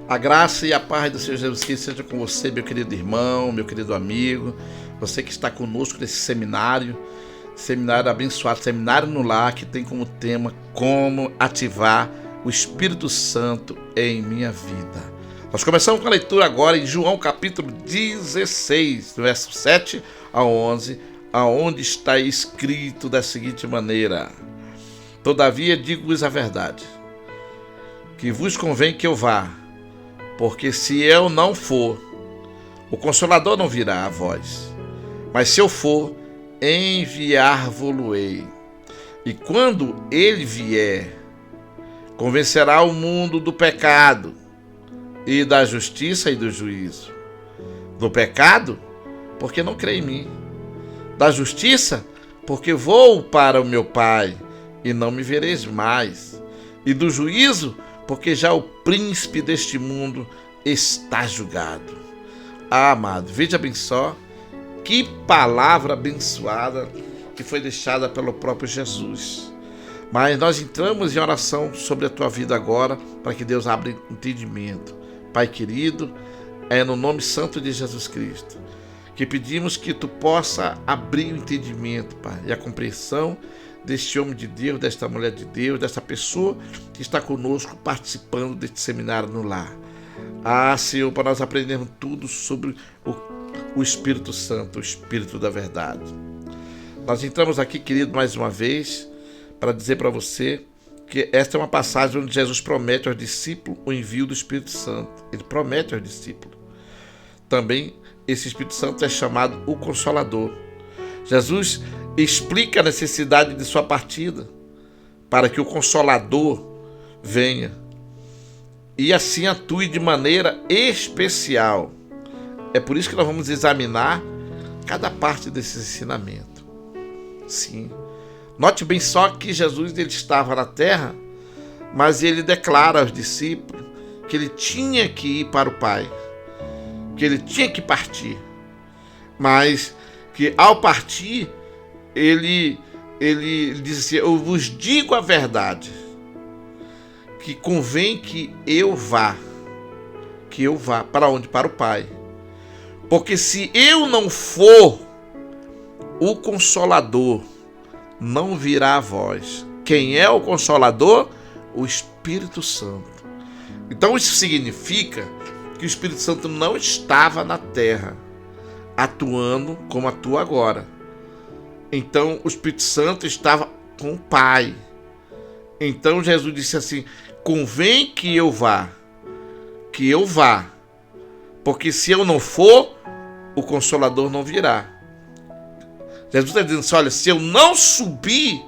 A graça e a paz do Senhor Jesus Cristo seja com você, meu querido irmão, meu querido amigo, você que está conosco nesse seminário abençoado, seminário no lar, que tem como tema como ativar o Espírito Santo em minha vida. Nós começamos com a leitura agora em João capítulo 16, verso 7 a 11, aonde está escrito da seguinte maneira: Todavia digo-vos a verdade, que vos convém que eu vá, porque se eu não for, o Consolador não virá a vós. Mas se eu for, enviar-vos-ei. E quando ele vier, convencerá o mundo do pecado, e da justiça e do juízo. Do pecado, porque não crê em mim. Da justiça, porque vou para o meu Pai, e não me vereis mais. E do juízo, porque já o príncipe deste mundo está julgado. Ah, amado, veja bem só que palavra abençoada que foi deixada pelo próprio Jesus. Mas nós entramos em oração sobre a tua vida agora, para que Deus abra entendimento. Pai querido, é no nome santo de Jesus Cristo que pedimos que tu possa abrir o entendimento, Pai, e a compreensão deste homem de Deus, desta mulher de Deus, desta pessoa que está conosco participando deste seminário no lar. Ah, Senhor, para nós aprendermos tudo sobre o Espírito Santo, o Espírito da verdade. Nós entramos aqui, querido, mais uma vez, para dizer para você que esta é uma passagem onde Jesus promete aos discípulos o envio do Espírito Santo. Ele promete aos discípulos. Também esse Espírito Santo é chamado o Consolador. Jesus explica a necessidade de sua partida para que o Consolador venha e assim atue de maneira especial. É por isso que nós vamos examinar cada parte desse ensinamento. Sim. Note bem só que Jesus ele estava na terra, mas ele declara aos discípulos que ele tinha que ir para o Pai, que ele tinha que partir, mas que ao partir ele diz assim: eu vos digo a verdade, que convém que eu vá. Para onde? Para o Pai. Porque se eu não for, o Consolador não virá a vós. Quem é o Consolador? O Espírito Santo. Então isso significa que o Espírito Santo não estava na terra atuando como atua agora. Então o Espírito Santo estava com o Pai. Então Jesus disse assim: convém que eu vá, porque se eu não for, o Consolador não virá. Jesus está dizendo assim: olha, se eu não subir,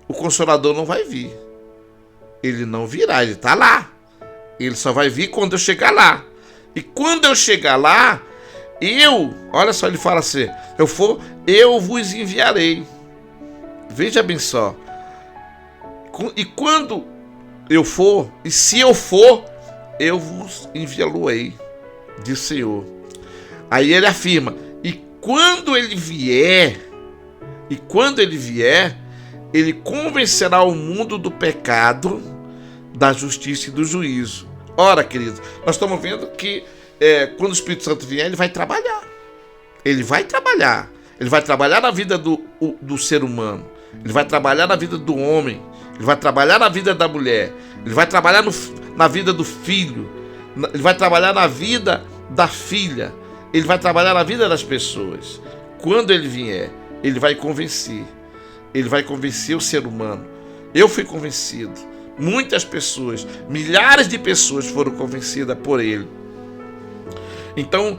o Consolador não vai vir. Ele não virá, ele está lá. Ele só vai vir quando eu chegar lá. E quando eu chegar lá, olha só, ele fala assim: eu vos enviarei. Veja bem só. E quando eu for, e se eu for, eu vos enviá-lo-ei, diz o Senhor. Aí ele afirma: e quando ele vier, ele convencerá o mundo do pecado, da justiça e do juízo. Ora, queridos, nós estamos vendo que quando o Espírito Santo vier, ele vai trabalhar. Ele vai trabalhar na vida do ser humano. Ele vai trabalhar na vida do homem. Ele vai trabalhar na vida da mulher. Ele vai trabalhar na vida do filho. Ele vai trabalhar na vida da filha. Ele vai trabalhar na vida das pessoas. Quando ele vier, ele vai convencer. Ele vai convencer o ser humano. Eu fui convencido. Muitas pessoas, milhares de pessoas foram convencidas por ele. Então,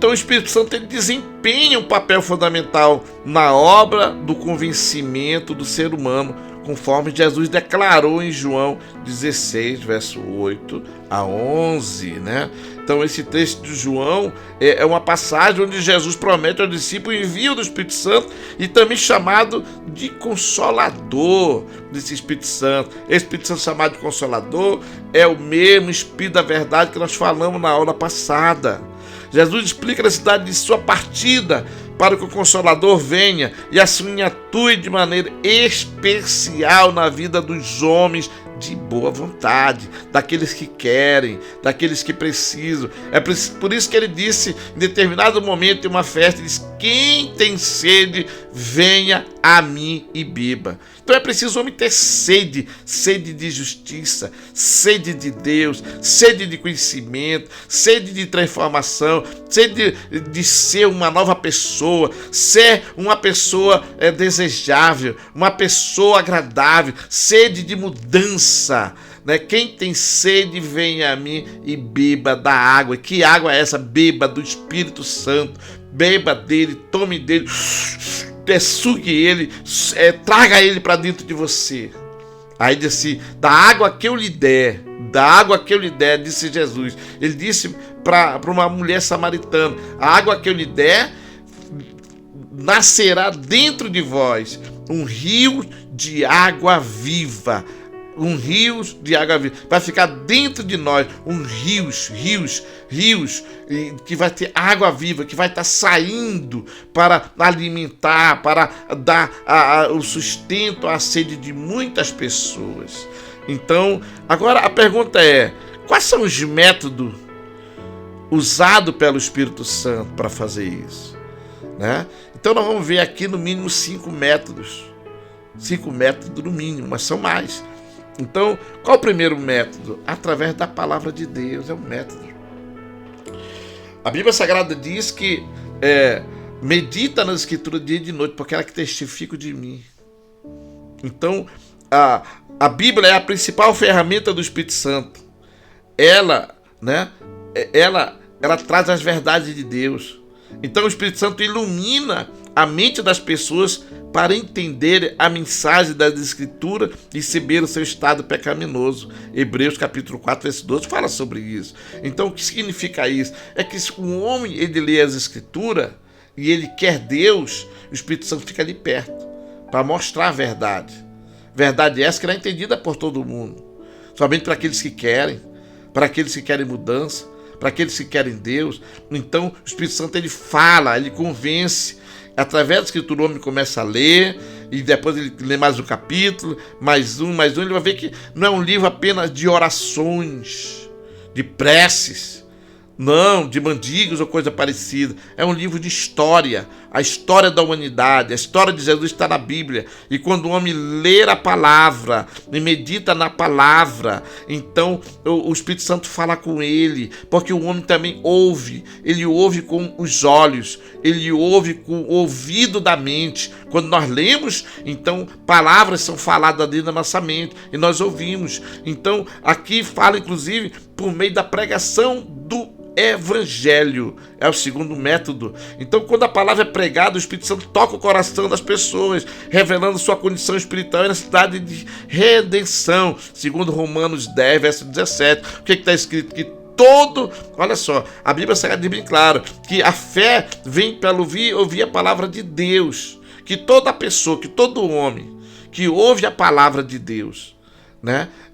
o Espírito Santo ele desempenha um papel fundamental na obra do convencimento do ser humano, conforme Jesus declarou em João 16, verso 8 a 11, né? Então esse texto de João é uma passagem onde Jesus promete ao discípulo o envio do Espírito Santo, e também chamado de Consolador desse Espírito Santo. Esse Espírito Santo chamado de Consolador é o mesmo Espírito da verdade que nós falamos na aula passada. Jesus explica a necessidade de sua partida para que o Consolador venha e assim atue de maneira especial na vida dos homens de boa vontade, daqueles que querem, daqueles que precisam. É por isso que ele disse, em determinado momento, em uma festa, ele disse: quem tem sede, venha a mim e beba. Então é preciso o homem ter sede, sede de justiça, sede de Deus, sede de conhecimento, sede de transformação, sede de ser uma nova pessoa, ser uma pessoa desejável, uma pessoa agradável, sede de mudança. Quem tem sede, venha a mim e beba da água. E que água é essa? Beba do Espírito Santo, beba dele, tome dele, sugue ele, traga ele para dentro de você. Aí disse: da água que eu lhe der, disse Jesus. Ele disse para uma mulher samaritana: a água que eu lhe der, nascerá dentro de vós um rio de água viva. Um rio de água viva. Vai ficar dentro de nós rios, que vai ter água viva, que vai estar saindo para alimentar, para dar o sustento à sede de muitas pessoas. Então, agora a pergunta é: quais são os métodos usados pelo Espírito Santo para fazer isso? Então nós vamos ver aqui no mínimo 5 métodos. 5 métodos no mínimo, mas são mais. Então, qual o primeiro método? Através da palavra de Deus, é um método. A Bíblia Sagrada diz que medita nas Escrituras dia e de noite, porque ela que testifica de mim. Então, a Bíblia é a principal ferramenta do Espírito Santo. Ela traz as verdades de Deus. Então, o Espírito Santo ilumina a mente das pessoas para entender a mensagem das Escrituras e saber o seu estado pecaminoso. Hebreus capítulo 4, verso 12 fala sobre isso. Então, o que significa isso? É que se um homem ele lê as Escrituras e ele quer Deus, o Espírito Santo fica ali perto para mostrar a verdade. Verdade essa que não é entendida por todo mundo, somente para aqueles que querem, para aqueles que querem mudança, para aqueles que querem Deus. Então, o Espírito Santo ele fala, ele convence. Através da Escritura o homem começa a ler, e depois ele lê mais um capítulo, mais um, ele vai ver que não é um livro apenas de orações, de preces, não, de mendigos ou coisa parecida. É um livro de história, a história da humanidade, a história de Jesus está na Bíblia. E quando o homem lê a palavra e medita na palavra, então o Espírito Santo fala com ele, porque o homem também ouve. Ele ouve com os olhos, ele ouve com o ouvido da mente. Quando nós lemos, então palavras são faladas dentro da nossa mente e nós ouvimos. Então aqui fala inclusive por meio da pregação do Evangelho, é o segundo método. Então, quando a palavra é pregada, o Espírito Santo toca o coração das pessoas, revelando sua condição espiritual e necessidade de redenção, segundo Romanos 10, verso 17. O que está escrito? Que olha só, a Bíblia Sagrada diz bem claro que a fé vem pelo ouvir a palavra de Deus. Que toda pessoa, que todo homem que ouve a palavra de Deus,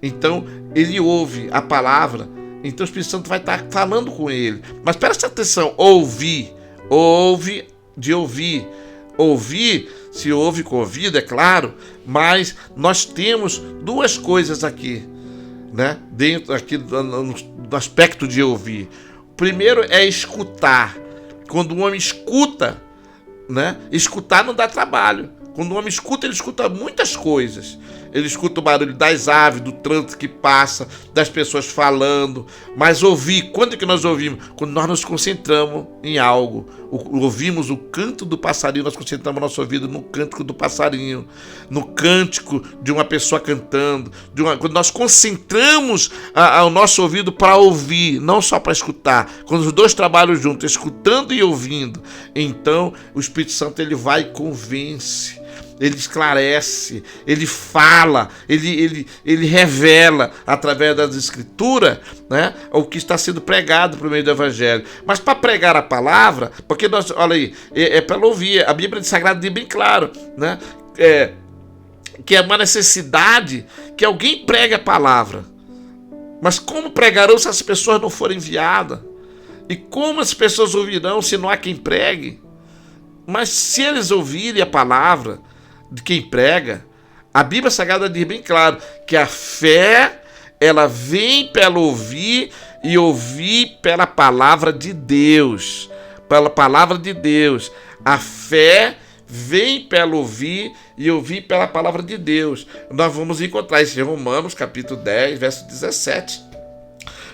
então ele ouve a palavra. Então o Espírito Santo vai estar falando com ele. Mas presta atenção, ouve de ouvir. Ouvir, se ouve com ouvido, é claro, mas nós temos duas coisas aqui, dentro aqui do aspecto de ouvir. O primeiro é escutar. Quando o homem escuta, escutar não dá trabalho. Quando o homem escuta, ele escuta muitas coisas. Ele escuta o barulho das aves, do trânsito que passa, das pessoas falando. Mas ouvir, quando é que nós ouvimos? Quando nós nos concentramos em algo. Ouvimos o canto do passarinho, nós concentramos nosso ouvido no cântico do passarinho, no cântico de uma pessoa cantando. Quando nós concentramos o nosso ouvido para ouvir, não só para escutar. Quando os dois trabalham juntos, escutando e ouvindo, então o Espírito Santo ele vai e convence. Ele esclarece, ele fala, ele revela através das Escrituras, o que está sendo pregado por meio do Evangelho. Mas para pregar a palavra, porque nós, olha aí, é para ouvir. A Bíblia Sagrada diz bem claro, que é uma necessidade que alguém pregue a palavra. Mas como pregarão se as pessoas não forem enviadas? E como as pessoas ouvirão se não há quem pregue? Mas se eles ouvirem a palavra de quem prega, A Bíblia Sagrada diz bem claro que a fé, ela vem pelo ouvir e ouvir pela palavra de Deus. Pela palavra de Deus. A fé vem pelo ouvir e ouvir pela palavra de Deus. Nós vamos encontrar isso em Romanos, capítulo 10, verso 17.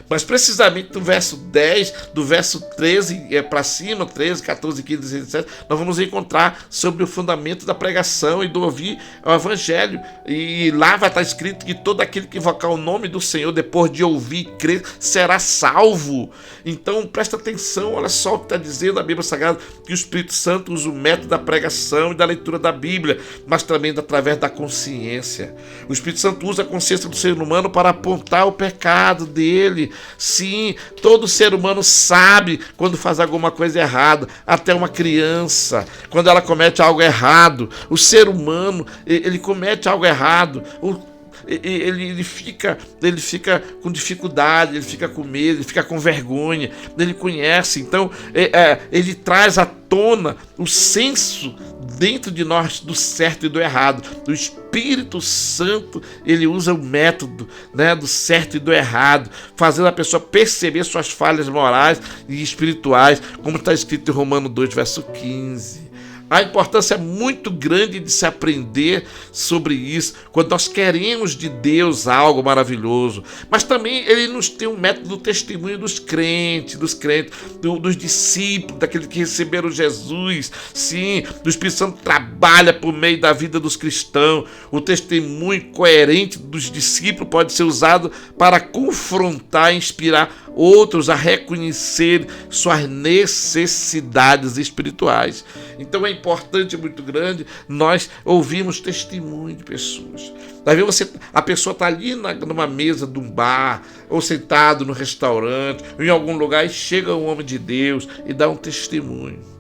Mas precisamente do verso 10, do verso 13 para cima, 13, 14, 15, 16, 17, nós vamos encontrar sobre o fundamento da pregação e do ouvir o evangelho. E lá vai estar escrito que todo aquele que invocar o nome do Senhor, depois de ouvir e crer, será salvo. Então presta atenção, olha só o que está dizendo a Bíblia Sagrada, que o Espírito Santo usa o método da pregação e da leitura da Bíblia, mas também através da consciência. O Espírito Santo usa a consciência do ser humano para apontar o pecado dele. Sim, todo ser humano sabe quando faz alguma coisa errada, até uma criança, quando ela comete algo errado. O ser humano, ele comete algo errado, ele fica com dificuldade, ele fica com medo, ele fica com vergonha, ele conhece, então ele traz à tona o senso dentro de nós do certo e do errado. O Espírito Santo, ele usa o método, né, do certo e do errado, fazendo a pessoa perceber suas falhas morais e espirituais, como está escrito em Romanos 2, verso 15. A importância é muito grande de se aprender sobre isso, quando nós queremos de Deus algo maravilhoso. Mas também ele nos tem um método do testemunho dos crentes, dos discípulos, daqueles que receberam Jesus. Sim, o Espírito Santo trabalha por meio da vida dos cristãos. O testemunho coerente dos discípulos pode ser usado para confrontar e inspirar outros a reconhecer suas necessidades espirituais. Então é importante, muito grande, nós ouvirmos testemunho de pessoas. Às vezes a pessoa está ali numa mesa de um bar, ou sentado no restaurante, ou em algum lugar, e chega um homem de Deus e dá um testemunho.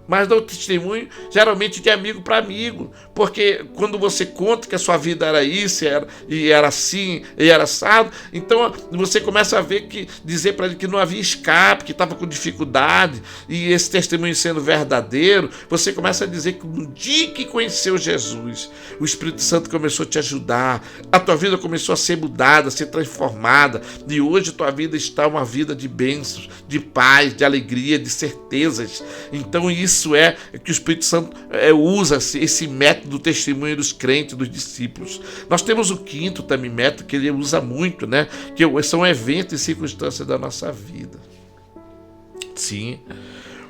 Mas dá um testemunho geralmente de amigo para amigo, porque quando você conta que a sua vida era isso, era assim, e era assado, então você começa a ver dizer para ele que não havia escape, que estava com dificuldade, e esse testemunho sendo verdadeiro, você começa a dizer que no dia que conheceu Jesus, o Espírito Santo começou a te ajudar, a tua vida começou a ser mudada, a ser transformada, e hoje a tua vida está uma vida de bênçãos, de paz, de alegria, de certezas. Então isso é que o Espírito Santo usa esse método do testemunho dos crentes, dos discípulos. Nós temos o quinto também método que ele usa muito, né? Que são eventos e circunstâncias da nossa vida. Sim,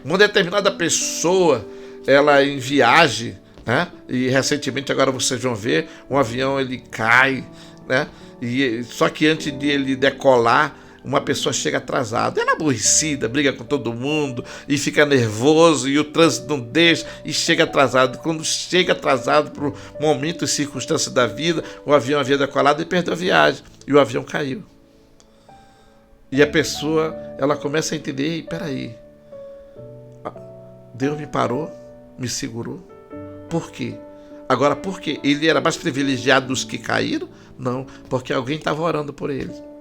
uma determinada pessoa, ela em viagem, né? E recentemente agora vocês vão ver, um avião ele cai, né? Só que antes de ele decolar, uma pessoa chega atrasada, ela é aborrecida, briga com todo mundo e fica nervoso e o trânsito não deixa e chega atrasado. Quando chega atrasado para o momento e circunstância da vida, o avião havia decolado e perdeu a viagem e o avião caiu. E a pessoa, ela começa a entender, ei, peraí, Deus me parou, me segurou, por quê? Agora, por quê? Ele era mais privilegiado dos que caíram? Não, porque alguém estava orando por ele.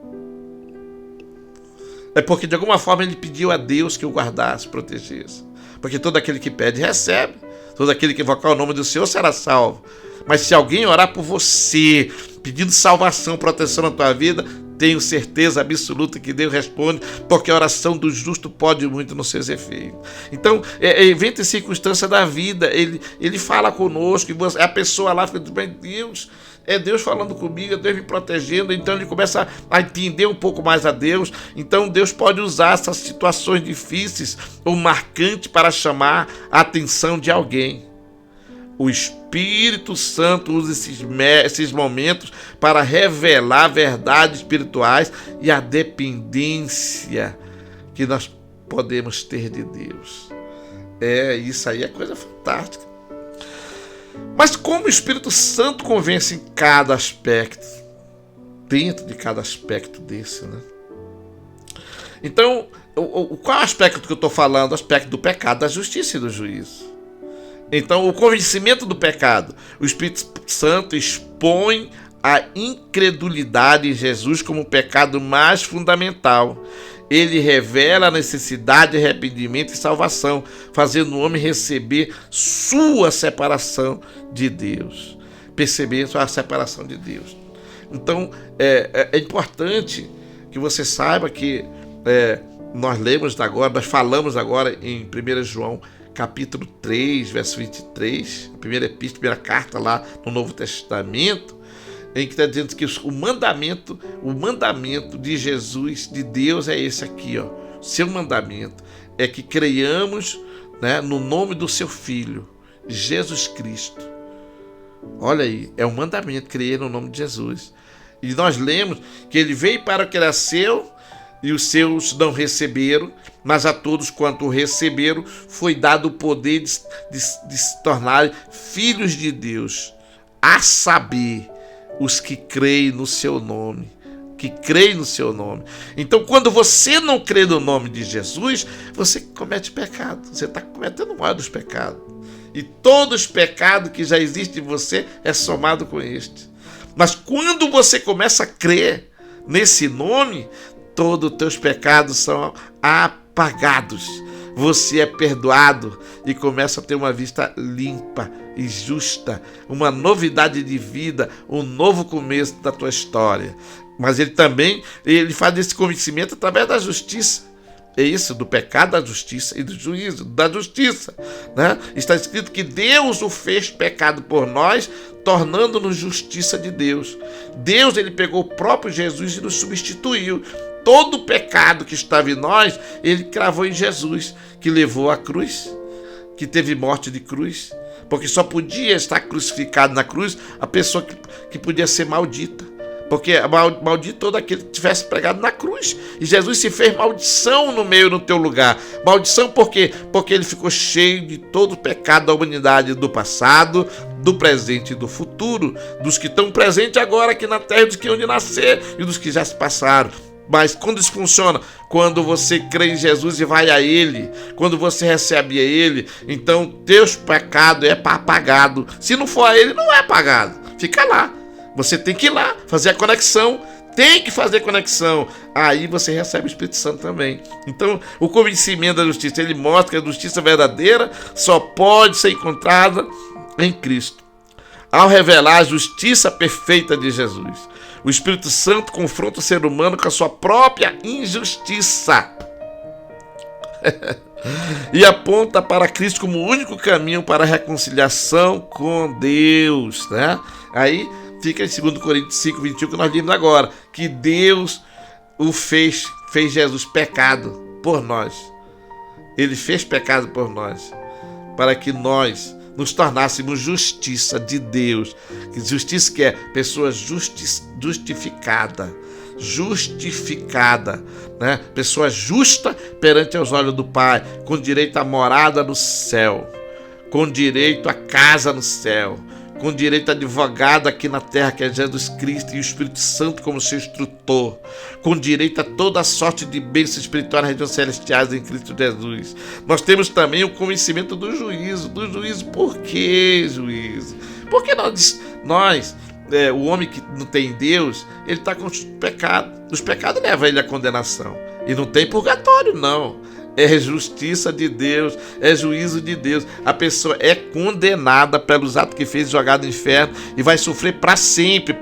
É porque de alguma forma ele pediu a Deus que o guardasse, protegesse. Porque todo aquele que pede, recebe. Todo aquele que invocar o nome do Senhor será salvo. Mas se alguém orar por você, pedindo salvação, proteção na tua vida, tenho certeza absoluta que Deus responde, porque a oração do justo pode muito nos seus efeitos. Então, evento e circunstância da vida, ele fala conosco, e a pessoa lá fica dizendo, meu Deus, é Deus falando comigo, é Deus me protegendo. Então ele começa a entender um pouco mais a Deus. Então Deus pode usar essas situações difíceis ou marcantes para chamar a atenção de alguém. O Espírito Santo usa esses momentos para revelar verdades espirituais e a dependência que nós podemos ter de Deus. Isso aí é coisa fantástica. Mas como o Espírito Santo convence em cada aspecto, dentro de cada aspecto desse, né? Então, qual é o aspecto que eu estou falando? O aspecto do pecado, da justiça e do juízo. Então, o convencimento do pecado, o Espírito Santo expõe a incredulidade em Jesus como o pecado mais fundamental. Ele revela a necessidade de arrependimento e salvação, fazendo o homem receber sua separação de Deus. perceber a separação de Deus. Então, é importante que você saiba que nós falamos agora em 1 João, capítulo 3, verso 23, a primeira carta lá no Novo Testamento, em que está dizendo que o mandamento de Jesus, de Deus, é esse aqui, ó. Seu mandamento é que creiamos, né, no nome do seu Filho, Jesus Cristo. Olha aí, é um mandamento, crer no nome de Jesus. E nós lemos que ele veio para o que era seu, e os seus não receberam, mas a todos quanto o receberam foi dado o poder de se tornarem filhos de Deus, a saber, os que creem no seu nome. Então, quando você não crê no nome de Jesus, você comete pecado. Você está cometendo o maior dos pecados. E todos os pecados que já existem em você é somado com este. Mas quando você começa a crer nesse nome, todos os teus pecados são apagados. Você é perdoado e começa a ter uma vista limpa e justa, uma novidade de vida, um novo começo da tua história. Mas ele faz esse convencimento através da justiça. É isso, do pecado, da justiça e do juízo, da justiça, né? Está escrito que Deus o fez pecado por nós, tornando-nos justiça de Deus. Deus, ele pegou o próprio Jesus e nos substituiu. Todo o pecado que estava em nós, ele cravou em Jesus, que levou a cruz, que teve morte de cruz, porque só podia estar crucificado na cruz a pessoa que podia ser maldita. Porque maldito todo aquele que tivesse pregado na cruz. E Jesus se fez maldição no teu lugar. Maldição por quê? Porque ele ficou cheio de todo o pecado da humanidade, do passado, do presente e do futuro. Dos que estão presentes agora aqui na terra, dos que hão de nascer e dos que já se passaram. Mas quando isso funciona? Quando você crê em Jesus e vai a Ele, quando você recebe a Ele, então teus pecados é apagado. Se não for a Ele, não é apagado. Fica lá. Você tem que ir lá, fazer a conexão, tem que fazer conexão. Aí você recebe o Espírito Santo também. Então, o convencimento da justiça, ele mostra que a justiça verdadeira só pode ser encontrada em Cristo. Ao revelar a justiça perfeita de Jesus, o Espírito Santo confronta o ser humano com a sua própria injustiça. E aponta para Cristo como o único caminho para a reconciliação com Deus, né? Aí fica em 2 Coríntios 5, 21, que nós vimos agora, que Deus fez Jesus pecado por nós. Ele fez pecado por nós, para que nós nos tornássemos justiça de Deus. Justiça que é pessoa justificada, né? Pessoa justa perante os olhos do Pai, com direito à morada no céu, com direito à casa no céu, com direito a advogado aqui na terra, que é Jesus Cristo, e o Espírito Santo como seu instrutor, com direito a toda a sorte de bênçãos espirituais nas regiões celestiais em Cristo Jesus. Nós temos também o conhecimento do juízo. Por que juízo? Porque o homem que não tem Deus, ele está com os pecados. Os pecados levam ele à condenação. E não tem purgatório, não. É justiça de Deus, é juízo de Deus. A pessoa é condenada pelos atos que fez, jogada no inferno, e vai sofrer para sempre,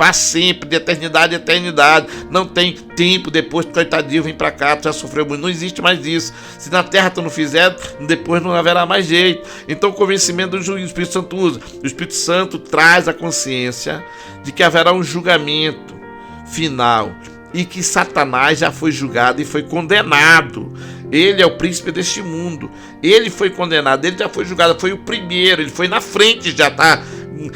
de eternidade em eternidade. Não tem tempo depois, coitadinho, vem para cá, tu já sofreu muito. Não existe mais isso. Se na terra tu não fizer, depois não haverá mais jeito. Então o convencimento do juízo, o Espírito Santo usa. O Espírito Santo traz a consciência de que haverá um julgamento final e que Satanás já foi julgado e foi condenado. Ele é o príncipe deste mundo. Ele foi condenado, ele já foi julgado, foi o primeiro, ele foi na frente, já tá.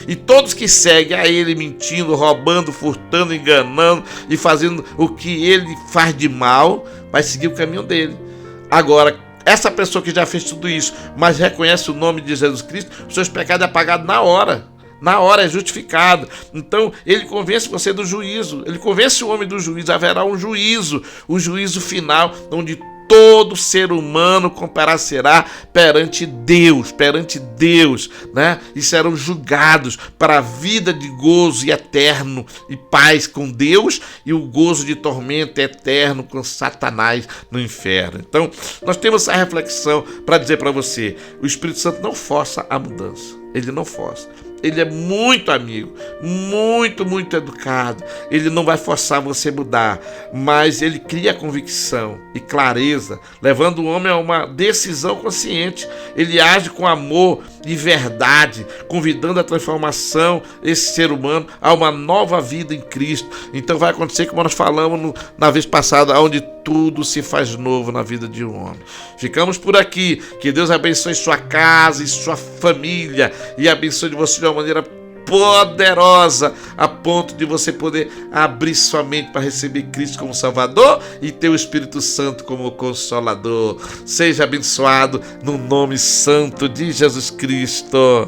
E todos que seguem a ele mentindo, roubando, furtando, enganando e fazendo o que ele faz de mal, vai seguir o caminho dele. Agora, essa pessoa que já fez tudo isso, mas reconhece o nome de Jesus Cristo, os seus pecados é apagado na hora. Na hora é justificado. Então ele convence você do juízo. Ele convence o homem do juízo. Haverá um juízo, o juízo final, onde todo ser humano comparecerá perante Deus, né? E serão julgados para a vida de gozo eterno e paz com Deus, e o gozo de tormento eterno com Satanás no inferno. Então, nós temos essa reflexão para dizer para você: o Espírito Santo não força a mudança. Ele não força. ele é muito amigo, muito educado. Ele não vai forçar você a mudar, mas ele cria convicção e clareza, levando o homem a uma decisão consciente. Ele age com amor e verdade, convidando a transformação esse ser humano a uma nova vida em Cristo. Então vai acontecer como nós falamos na vez passada, onde tudo se faz novo na vida de um homem. Ficamos por aqui. Que Deus abençoe sua casa e sua família e abençoe você de uma maneira poderosa, a ponto de você poder abrir sua mente para receber Cristo como Salvador e ter o Espírito Santo como Consolador. Seja abençoado no nome santo de Jesus Cristo.